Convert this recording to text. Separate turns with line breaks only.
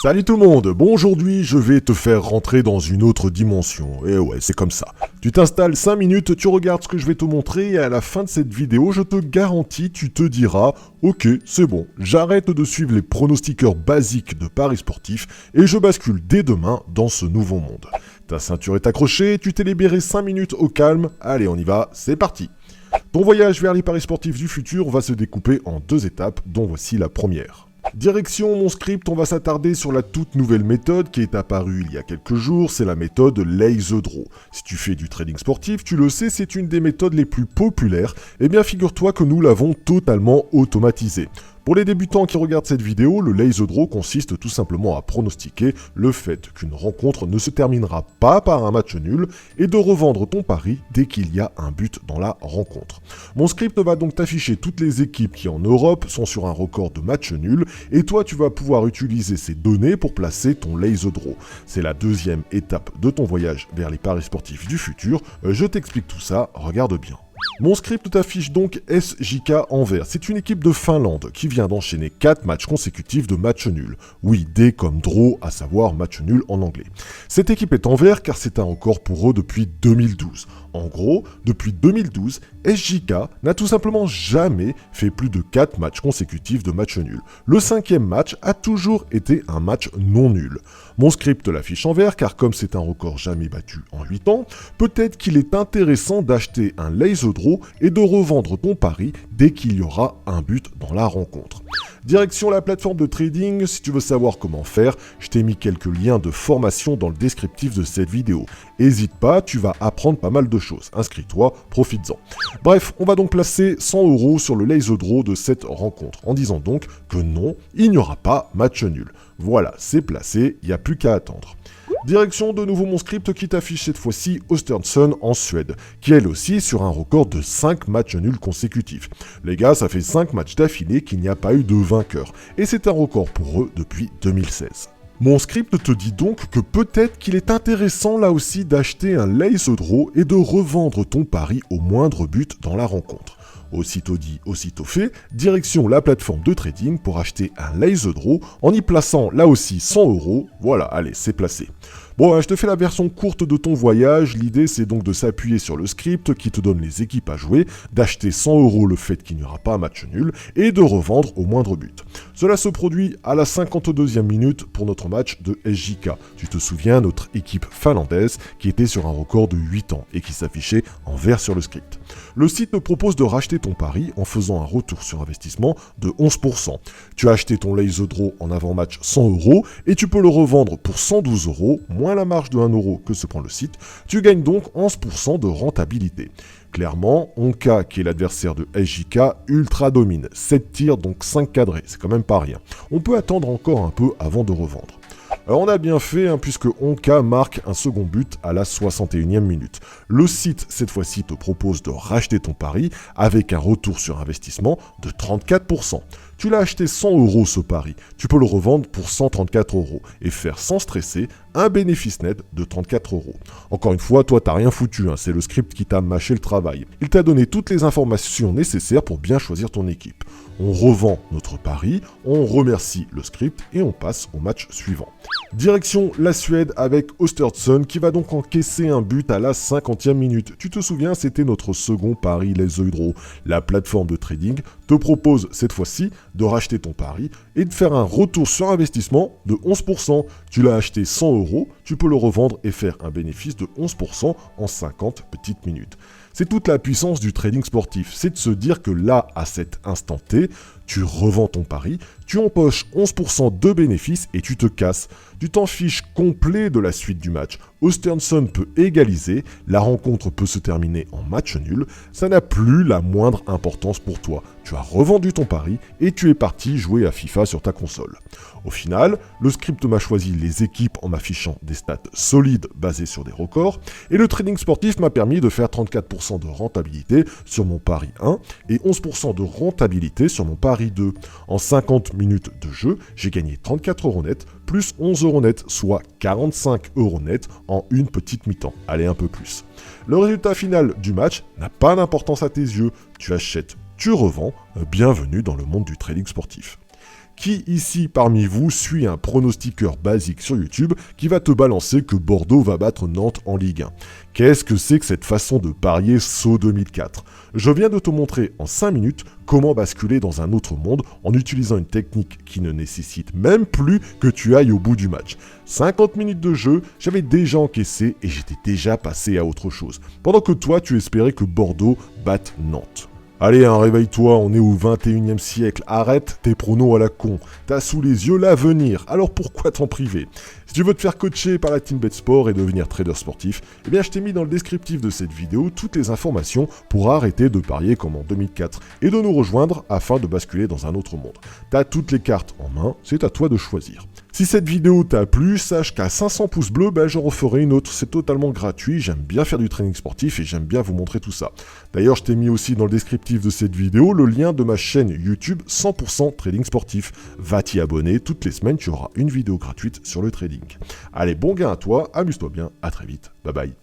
Salut tout le monde, bon aujourd'hui je vais te faire rentrer dans une autre dimension, et ouais c'est comme ça. Tu t'installes 5 minutes, tu regardes ce que je vais te montrer et à la fin de cette vidéo je te garantis tu te diras ok c'est bon, j'arrête de suivre les pronostiqueurs basiques de paris sportifs et je bascule dès demain dans ce nouveau monde. Ta ceinture est accrochée, tu t'es libéré 5 minutes au calme, allez on y va, c'est parti. Ton voyage vers les paris sportifs du futur va se découper en 2 étapes dont voici la première. Direction mon script, on va s'attarder sur la toute nouvelle méthode qui est apparue il y a quelques jours, c'est la méthode Lay the Draw. Si tu fais du trading sportif, tu le sais, c'est une des méthodes les plus populaires, eh bien figure-toi que nous l'avons totalement automatisée. Pour les débutants qui regardent cette vidéo, le Lay the Draw consiste tout simplement à pronostiquer le fait qu'une rencontre ne se terminera pas par un match nul et de revendre ton pari dès qu'il y a un but dans la rencontre. Mon script va donc t'afficher toutes les équipes qui en Europe sont sur un record de match nul et toi tu vas pouvoir utiliser ces données pour placer ton Lay the Draw. C'est la deuxième étape de ton voyage vers les paris sportifs du futur. Je t'explique tout ça, regarde bien. Mon script t'affiche donc SJK en vert. C'est une équipe de Finlande qui vient d'enchaîner 4 matchs consécutifs de match nul. Oui, D comme draw, à savoir match nul en anglais. Cette équipe est en vert car c'est un record pour eux depuis 2012. En gros, depuis 2012, SJK n'a tout simplement jamais fait plus de 4 matchs consécutifs de match nul. Le 5e match a toujours été un match non nul. Mon script l'affiche en vert car comme c'est un record jamais battu en 8 ans, peut-être qu'il est intéressant d'acheter un Lay the Draw et de revendre ton pari dès qu'il y aura un but dans la rencontre. Direction la plateforme de trading, si tu veux savoir comment faire, je t'ai mis quelques liens de formation dans le descriptif de cette vidéo. Hésite pas, tu vas apprendre pas mal de choses. Inscris-toi, profites-en. Bref, on va donc placer 100 € sur le Lay the Draw de cette rencontre, en disant donc que non, il n'y aura pas match nul. Voilà, c'est placé, il n'y a plus qu'à attendre. Direction de nouveau mon script qui t'affiche cette fois-ci Östersund en Suède, qui elle aussi est sur un record de 5 matchs nuls consécutifs. Les gars, ça fait 5 matchs d'affilée qu'il n'y a pas eu de vainqueur, et c'est un record pour eux depuis 2016. Mon script te dit donc que peut-être qu'il est intéressant là aussi d'acheter un Lay the Draw et de revendre ton pari au moindre but dans la rencontre. Aussitôt dit, aussitôt fait, direction la plateforme de trading pour acheter un Lay the Draw en y plaçant là aussi 100 €. Voilà, allez, c'est placé. Bon, je te fais la version courte de ton voyage. L'idée, c'est donc de s'appuyer sur le script qui te donne les équipes à jouer, d'acheter 100 € le fait qu'il n'y aura pas un match nul et de revendre au moindre but. Cela se produit à la 52e minute pour notre match de SJK. Tu te souviens, notre équipe finlandaise qui était sur un record de 8 ans et qui s'affichait en vert sur le script. Le site te propose de racheter ton pari en faisant un retour sur investissement de 11%. Tu as acheté ton Lay the Draw en avant-match 100 € et tu peux le revendre pour 112 €, moins la marge de 1 € que se prend le site. Tu gagnes donc 11% de rentabilité. Clairement, Onka, qui est l'adversaire de SJK, ultra domine. 7 tirs, donc 5 cadrés, c'est quand même pas rien. On peut attendre encore un peu avant de revendre. Alors on a bien fait puisque Onka marque un second but à la 61e minute. Le site cette fois-ci te propose de racheter ton pari avec un retour sur investissement de 34%. Tu l'as acheté 100 € ce pari, tu peux le revendre pour 134 € et faire sans stresser un bénéfice net de 34 €. Encore une fois, toi t'as rien foutu, c'est le script qui t'a mâché le travail. Il t'a donné toutes les informations nécessaires pour bien choisir ton équipe. On revend notre pari, on remercie le script et on passe au match suivant. Direction la Suède avec Östersund qui va donc encaisser un but à la 50e minute. Tu te souviens, c'était notre second pari Lay the Draw. La plateforme de trading te propose cette fois-ci de racheter ton pari et de faire un retour sur investissement de 11%. Tu l'as acheté 100 €, tu peux le revendre et faire un bénéfice de 11% en 50 petites minutes. C'est toute la puissance du trading sportif, c'est de se dire que là, à cet instant T, tu revends ton pari, tu empoches 11% de bénéfices et tu te casses. Tu t'en fiches complet de la suite du match. Östersund peut égaliser, la rencontre peut se terminer en match nul, ça n'a plus la moindre importance pour toi. Tu as revendu ton pari et tu es parti jouer à FIFA sur ta console. Au final, le script m'a choisi les équipes en m'affichant des stats solides basées sur des records et le trading sportif m'a permis de faire 34% de rentabilité sur mon pari 1 et 11% de rentabilité sur mon pari 2. En 50 minutes de jeu, j'ai gagné 34 € net plus 11 € net, soit 45 € net en une petite mi-temps. Allez, un peu plus. Le résultat final du match n'a pas d'importance à tes yeux. Tu achètes, tu revends. Bienvenue dans le monde du trading sportif. Qui ici parmi vous suit un pronostiqueur basique sur YouTube qui va te balancer que Bordeaux va battre Nantes en Ligue 1? Qu'est-ce que c'est que cette façon de parier saut 2004? Je viens de te montrer en 5 minutes comment basculer dans un autre monde en utilisant une technique qui ne nécessite même plus que tu ailles au bout du match. 50 minutes de jeu, j'avais déjà encaissé et j'étais déjà passé à autre chose. Pendant que toi, tu espérais que Bordeaux batte Nantes. Allez, réveille-toi, on est au 21e siècle, arrête tes pronos à la con. T'as sous les yeux l'avenir, alors pourquoi t'en priver? Si tu veux te faire coacher par la Team BetSport et devenir trader sportif, eh bien je t'ai mis dans le descriptif de cette vidéo toutes les informations pour arrêter de parier comme en 2004 et de nous rejoindre afin de basculer dans un autre monde. T'as toutes les cartes en main, c'est à toi de choisir. Si cette vidéo t'a plu, sache qu'à 500 pouces bleus, j'en referai une autre, c'est totalement gratuit, j'aime bien faire du training sportif et j'aime bien vous montrer tout ça. D'ailleurs, je t'ai mis aussi dans le descriptif de cette vidéo le lien de ma chaîne YouTube 100% trading sportif. Va t'y abonner, toutes les semaines tu auras une vidéo gratuite sur le trading. Allez, bon gain à toi, amuse-toi bien, à très vite, bye bye.